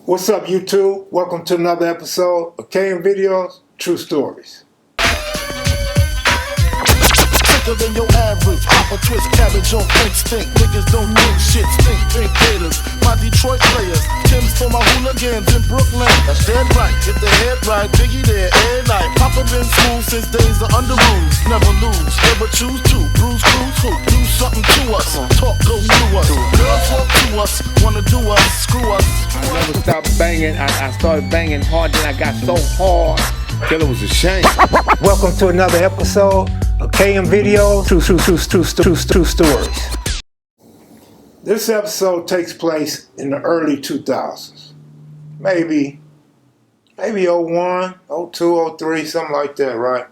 What's up, YouTube? Welcome to another episode of KM True Stories. Thicker than your average, pop a twist cabbage on fake stink. Niggas don't think shit, think haters. My Detroit players, Tim's for my hooligans in Brooklyn. That's dead right, get the head right, Biggie there, every night. Papa been smooth since days of under rules. Never lose, never choose to. Bruise, cruise, who? Do something to us, talk goes through us. Girls walk to us, wanna do us, screw us. I never stopped banging. I started banging hard, then I got so hard till it was a shame. Welcome to another episode of KM True Stories. This episode takes place in the early 2000s. Maybe 01, 02, 03, something like that, right?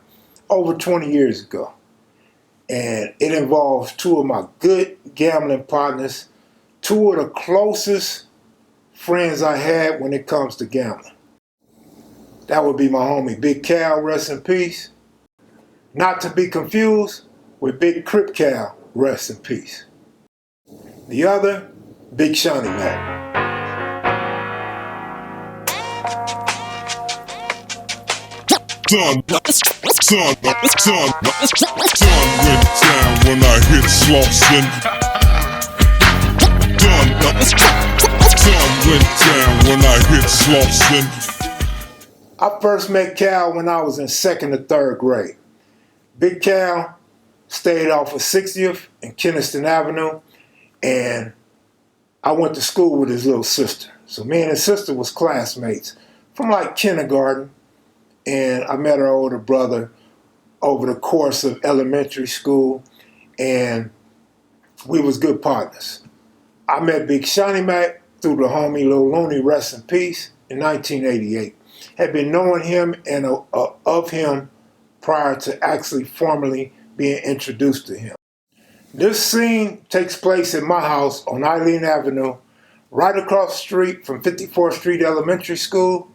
Over 20 years ago. And it involves two of my good gambling partners, two of the closest friends I had when it comes to gambling. That would be my homie Big Cal, rest in peace. Not to be confused with Big Crip Cal, rest in peace. The other, Big Shawnee Mac. Sun went down when I hit Slauson. Sun went down when I hit Slauson. I first met Cal when I was in 2nd or 3rd grade. Big Cal stayed off of 60th and Keniston Avenue, and I went to school with his little sister. So me and his sister was classmates from like kindergarten, and I met her older brother over the course of elementary school, and we was good partners. I met Big Shawnee Mac through the homie Lil Looney, rest in peace, in 1988. Had been knowing him and of him prior to actually formally being introduced to him. This scene takes place in my house on Eileen Avenue, right across the street from 54th Street Elementary School,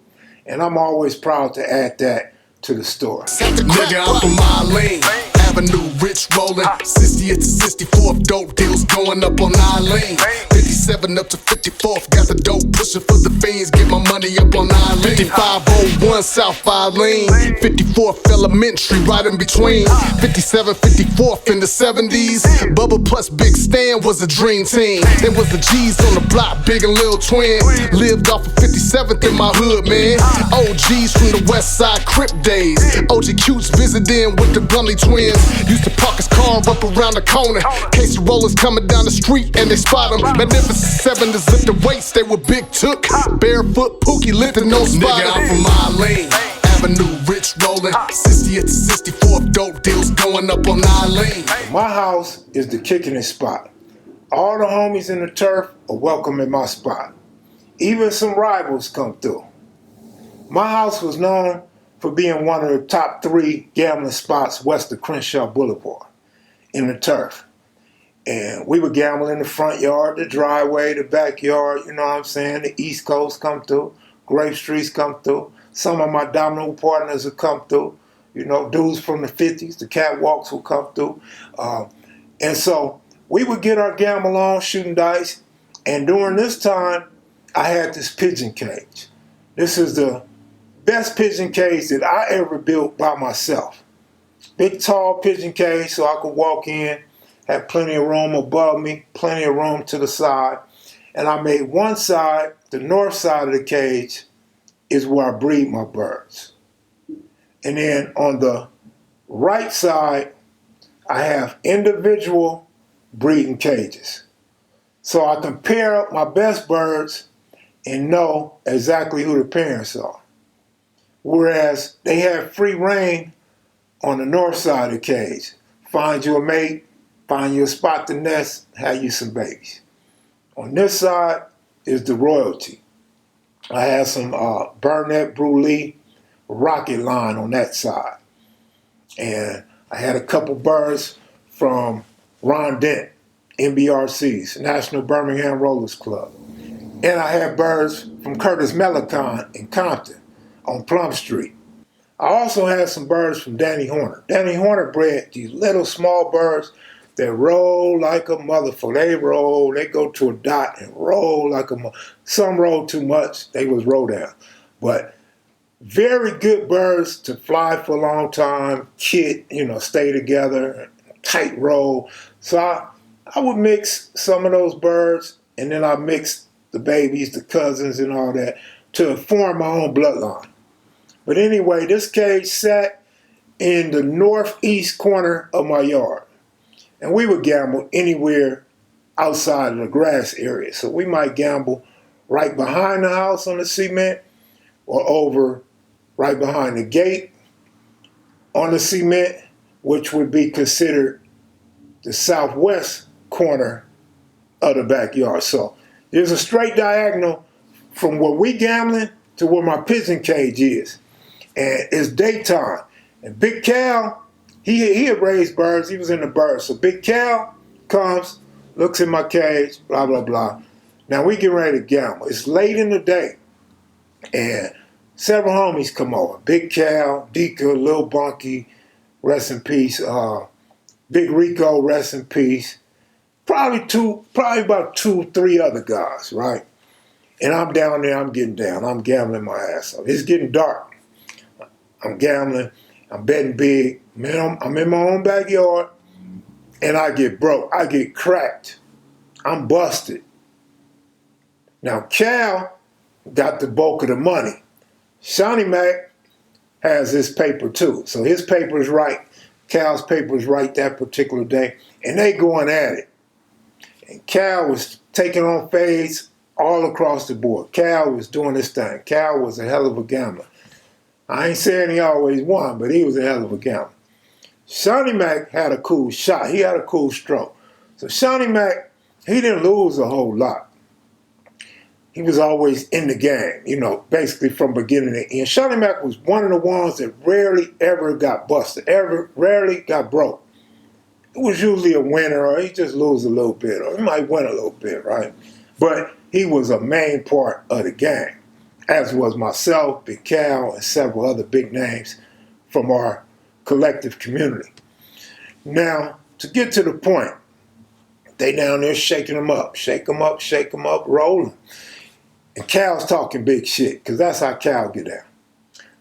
and I'm always proud to add that to the story. Nigga, I'm from Eileen Avenue, rich rollin', 60th to 64th, dope deals going up on Eileen. 57 up to 54th, got the dope pushin' for the fiends, get my money up on Eileen. 5501 South Eileen, 54th Elementary, right in between. 57, 54th in the 70s, Bubba plus Big Stan was a dream team. There was the G's on the block, Big and Lil Twin. Lived off of 57th in my hood, man. OGs from the West Side Crip days. OG Cutes visiting with the Blumley twins. Used to park his car up around the corner. Case of rollers coming down the street and they spot him. Magnificent Seven to zip the weights, they were big took. Barefoot Pookie lifting no spot. Nigga, I'm from Eileen Avenue, rich rollin', 60th to 64th, dope deals going up on Eileen. My house is the kicking it spot. All the homies in the turf are welcome in my spot. Even some rivals come through. My house was known for being one of the top 3 gambling spots west of Crenshaw Boulevard in the turf. And we would gamble in the front yard, the driveway, the backyard, you know what I'm saying? The East Coast come through, Grape Streets come through. Some of my domino partners would come through. You know, dudes from the 50s, the catwalks would come through. And so we would get our gamble on, shooting dice. And during this time, I had this pigeon cage. This is the best pigeon cage that I ever built by myself. Big, tall pigeon cage so I could walk in, had plenty of room above me, plenty of room to the side. And I made one side, the north side of the cage, is where I breed my birds. And then on the right side, I have individual breeding cages. So I can pair up my best birds and know exactly who the parents are. Whereas they have free reign on the north side of the cage. Find you a mate, find you a spot to nest, have you some babies. On this side is the royalty. I have some Burnett Bruley rocket line on that side. And I had a couple birds from Ron Dent, NBRC's, National Birmingham Rollers Club. And I had birds from Curtis Melicon in Compton on Plum Street. I also had some birds from Danny Horner. Danny Horner bred these little small birds They roll like a motherfucker. They roll. They go to a dot and roll like a motherfucker. Some roll too much. They was roll down. But very good birds to fly for a long time, kit, stay together, tight roll. So I would mix some of those birds, and then I mix the babies, the cousins, and all that to form my own bloodline. But anyway, this cage sat in the northeast corner of my yard. And we would gamble anywhere outside of the grass area. So we might gamble right behind the house on the cement, or over right behind the gate on the cement, which would be considered the southwest corner of the backyard. So there's a straight diagonal from where we gambling to where my pigeon cage is. And it's daytime. And Big Cal, he had raised birds. He was in the birds. So Big Cal comes, looks in my cage, blah, blah, blah. Now we get ready to gamble. It's late in the day. And several homies come over. Big Cal, Dika, Lil Bunky, rest in peace. Big Rico, rest in peace. Probably about 2-3 other guys, right? And I'm down there, I'm getting down. I'm gambling my ass off. It's getting dark. I'm gambling. I'm betting big. Man, I'm in my own backyard, and I get broke. I get cracked. I'm busted. Now, Cal got the bulk of the money. Shawnee Mac has his paper too. So his paper is right. Cal's paper is right that particular day. And they going at it. And Cal was taking on fades all across the board. Cal was doing his thing. Cal was a hell of a gambler. I ain't saying he always won, but he was a hell of a gambler. Shawnee Mac had a cool shot. He had a cool stroke. So Shawnee Mac, he didn't lose a whole lot. He was always in the game, basically from beginning to end. Shawnee Mac was one of the ones that rarely ever got busted, rarely got broke. It was usually a winner, or he just lose a little bit, or he might win a little bit, right? But he was a main part of the game, as was myself, Big Cal, and several other big names from our collective community. Now, to get to the point, they down there shaking them up, shake them up, rolling. And Cal's talking big shit, because that's how Cal get down.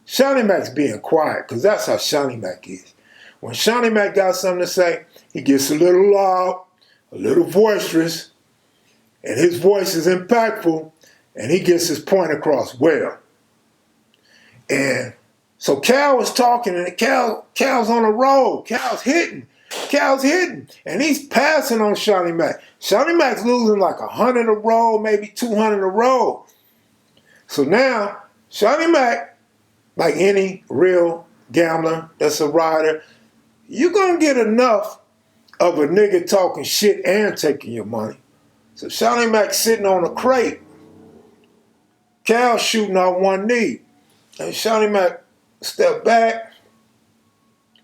Shawnee Mac's being quiet, because that's how Shawnee Mac is. When Shawnee Mac got something to say, he gets a little loud, a little boisterous, and his voice is impactful, and he gets his point across well. And so Cal was talking, and Cal's on a roll. Cal's hitting, and he's passing on Shawnee Mac. Shawnee Mac's losing like 100 a roll, maybe 200 a roll. So now, Shawnee Mac, like any real gambler that's a rider, you're going to get enough of a nigga talking shit and taking your money. So Shawnee Mac sitting on a crate. Cal shooting out one knee. And Shawnee Mac step back.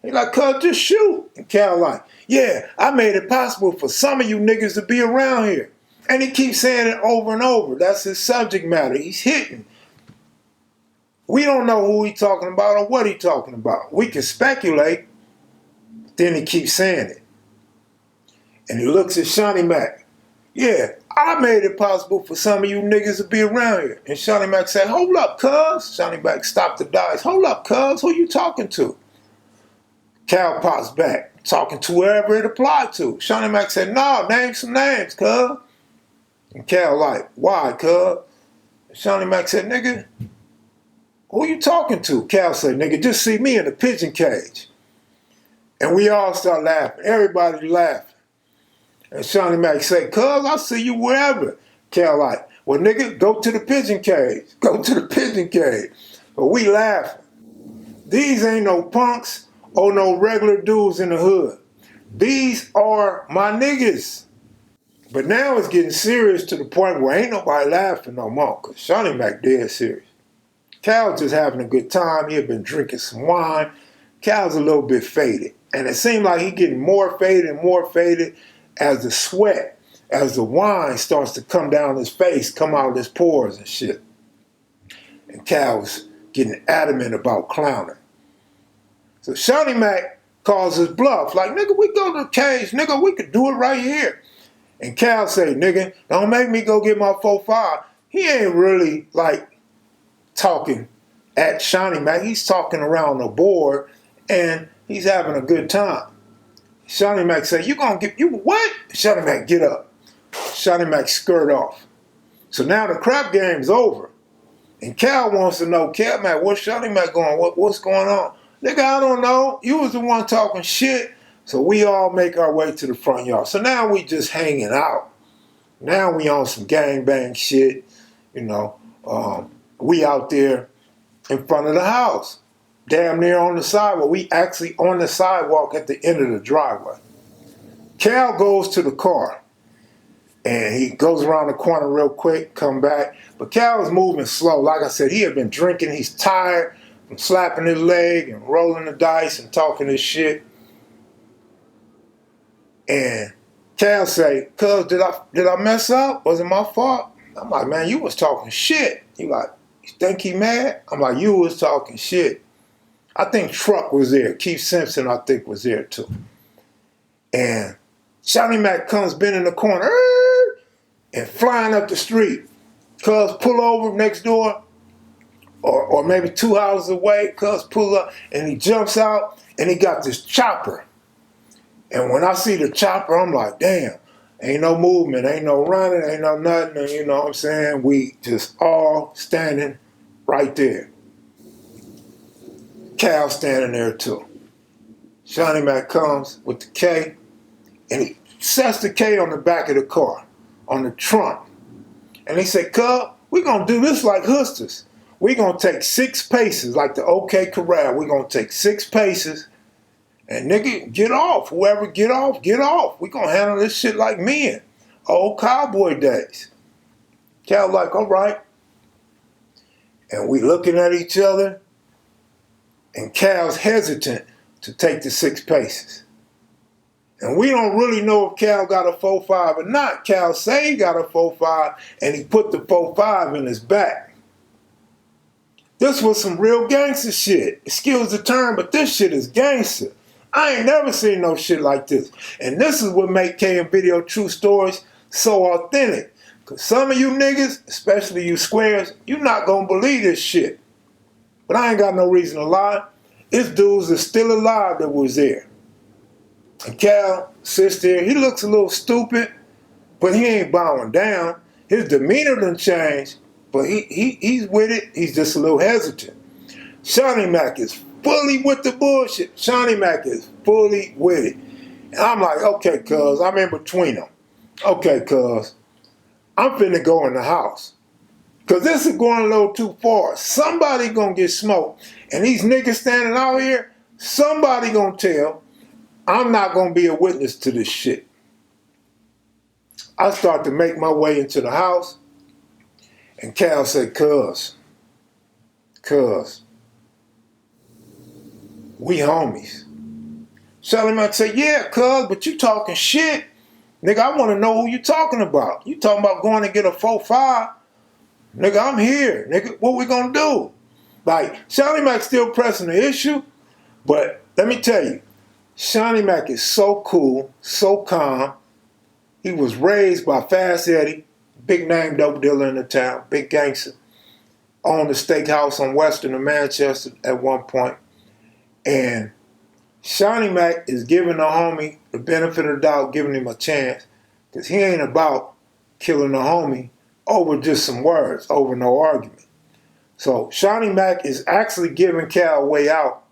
He like, cuz, just shoot. And Cal like, yeah, I made it possible for some of you niggas to be around here. And he keeps saying it over and over. That's his subject matter. He's hitting. We don't know who he's talking about or what he's talking about. We can speculate. Then he keeps saying it. And he looks at Shawnee Mac. Yeah, I made it possible for some of you niggas to be around here. And Shawnee Mac said, hold up, cuz. Shawnee Mac stopped the dice. Hold up, cuz. Who you talking to? Cal pops back, talking to whoever it applied to. Shawnee Mac said, no, name some names, cuz. And Cal like, why, cuz? Shawnee Mac said, nigga, who you talking to? Cal said, nigga, just see me in the pigeon cage. And we all start laughing. Everybody laughing. And Shawnee Mac said, cuz, I'll see you wherever. Cal like, well, nigga, go to the pigeon cage. Go to the pigeon cage. But we laughing. These ain't no punks or no regular dudes in the hood. These are my niggas. But now it's getting serious to the point where ain't nobody laughing no more, because Shawnee Mac dead serious. Cal's just having a good time. He had been drinking some wine. Cal's a little bit faded. And it seemed like he getting more faded and more faded as the sweat, as the wine starts to come down his face, come out of his pores and shit. And Cal was getting adamant about clowning. So Shawnee Mac calls his bluff. Like, nigga, we go to the cage. Nigga, we could do it right here. And Cal say, nigga, don't make me go get my 4-5. He ain't really, like, talking at Shawnee Mac. He's talking around the board, and he's having a good time. Shawnee Mac say, you gonna get, you what? Shawnee Mac, get up. Shawnee Mac skirt off. So now the crap game's over. And Cal wants to know, Cal Mac, what's Shawnee Mac going? What's going on? Nigga, I don't know. You was the one talking shit. So we all make our way to the front yard. So now we just hanging out. Now we on some gangbang shit. You know, we out there in front of the house. Damn near on the sidewalk. We actually on the sidewalk at the end of the driveway. Cal goes to the car. And he goes around the corner real quick, come back. But Cal is moving slow. Like I said, he had been drinking. He's tired from slapping his leg and rolling the dice and talking his shit. And Cal say, cuz, did I mess up? Was it my fault? I'm like, man, you was talking shit. He like, you think he mad? I'm like, you was talking shit. I think Truck was there. Keith Simpson, I think, was there too. And Shawnee Mac comes bending the corner and flying up the street. Cuz pull over next door, or maybe 2 houses away. Cuz pull up and he jumps out and he got this chopper. And when I see the chopper, I'm like, damn, ain't no movement, ain't no running, ain't no nothing. And you know what I'm saying? We just all standing right there. Cal standing there too. Shawnee Mac comes with the K and he sets the K on the back of the car, on the trunk. And he said, cuz, we gonna do this like hustlers. We gonna take 6 paces, like the OK Corral. We gonna take 6 paces, and nigga, get off. Whoever get off, get off. We gonna handle this shit like men. Old cowboy days. Cal like, all right. And we looking at each other, and Cal's hesitant to take the 6 paces. And we don't really know if Cal got a 4-5 or not. Cal say he got a 4-5, and he put the 4-5 in his back. This was some real gangster shit. Excuse the term, but this shit is gangster. I ain't never seen no shit like this. And this is what make KM Video True Stories so authentic. Because some of you niggas, especially you squares, you not going to believe this shit. But I ain't got no reason to lie. It's dudes that's still alive that was there. And Cal sits there. He looks a little stupid, but he ain't bowing down. His demeanor done changed, but he's with it. He's just a little hesitant. Shawnee Mac is fully with the bullshit. Shawnee Mac is fully with it. And I'm like, okay, cuz, I'm in between them. Okay, cuz, I'm finna go in the house. Cuz this is going a little too far. Somebody gonna get smoked. And these niggas standing out here, somebody gonna tell. I'm not going to be a witness to this shit. I start to make my way into the house, and Cal said, cuz, we homies. Shawnee Mac say, yeah, cuz, but you talking shit. Nigga, I want to know who you talking about. You talking about going to get a 4-5. Nigga, I'm here. Nigga, what we going to do? Like, Shawnee Mac still pressing the issue, but let me tell you, Shawnee Mac is so cool, so calm. He was raised by Fast Eddie, big name dope dealer in the town, big gangster. Owned a steakhouse on Western in Manchester at one point. And Shawnee Mac is giving the homie the benefit of the doubt, giving him a chance, because he ain't about killing the homie over just some words, over no argument. So Shawnee Mac is actually giving Cal a way out,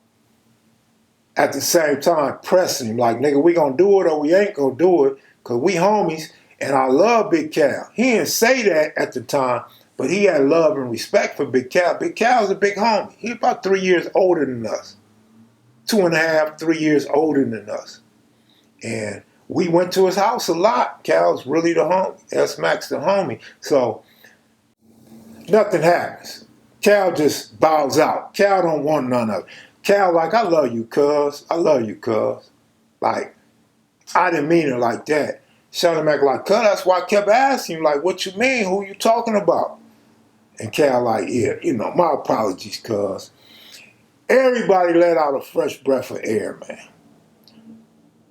at the same time pressing him like, nigga, we gonna do it or we ain't gonna do it, because we homies, and I love Big Cal. He didn't say that at the time, but he had love and respect for Big Cal. Big Cal's a big homie. He about 3 years older than us. 2.5, 3 years older than us. And we went to his house a lot. Cal's really the homie. S-Mac's the homie. So nothing happens. Cal just bows out. Cal don't want none of it. Cal like, I love you, cuz. I love you, cuz. Like, I didn't mean it like that. Shawnee Mac like, cuz, that's why I kept asking you, like, what you mean? Who you talking about? And Cal like, yeah, you know, my apologies, cuz. Everybody let out a fresh breath of air, man.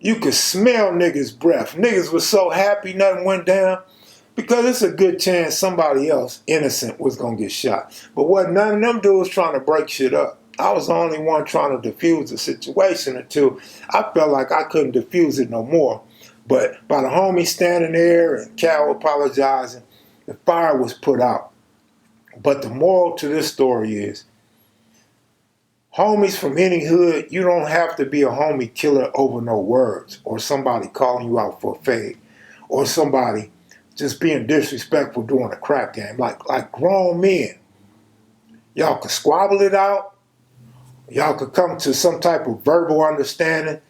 You could smell niggas' breath. Niggas was so happy nothing went down because it's a good chance somebody else innocent was gonna get shot. But what none of them dudes trying to break shit up. I was the only one trying to defuse the situation until I felt like I couldn't defuse it no more. But by the homie standing there and Cal apologizing, the fire was put out. But the moral to this story is, homies from any hood, you don't have to be a homie killer over no words or somebody calling you out for a fade or somebody just being disrespectful during a crap game. Like grown men, y'all could squabble it out. Y'all could come to some type of verbal understanding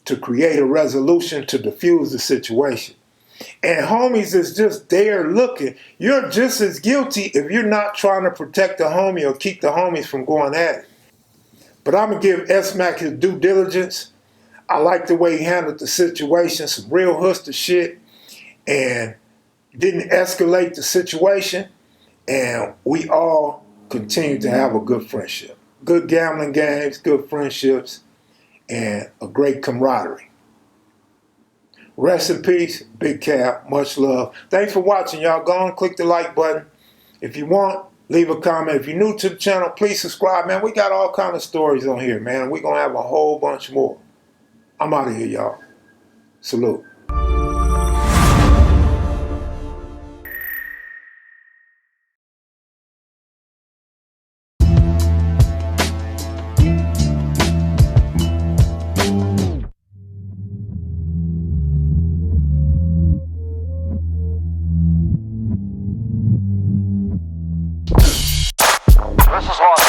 to create a resolution to diffuse the situation. And homies is just there looking. You're just as guilty if you're not trying to protect the homie or keep the homies from going at it. But I'm going to give S-Mac his due diligence. I like the way he handled the situation, some real hustler shit, and didn't escalate the situation. And we all continue to have a good friendship. Good gambling games, good friendships, and a great camaraderie. Rest in peace, Big Cap. Much love. Thanks for watching, y'all. Go on, click the like button. If you want, leave a comment. If you're new to the channel, please subscribe, man. We got all kinds of stories on here, man. We're going to have a whole bunch more. I'm out of here, y'all. Salute. This is Los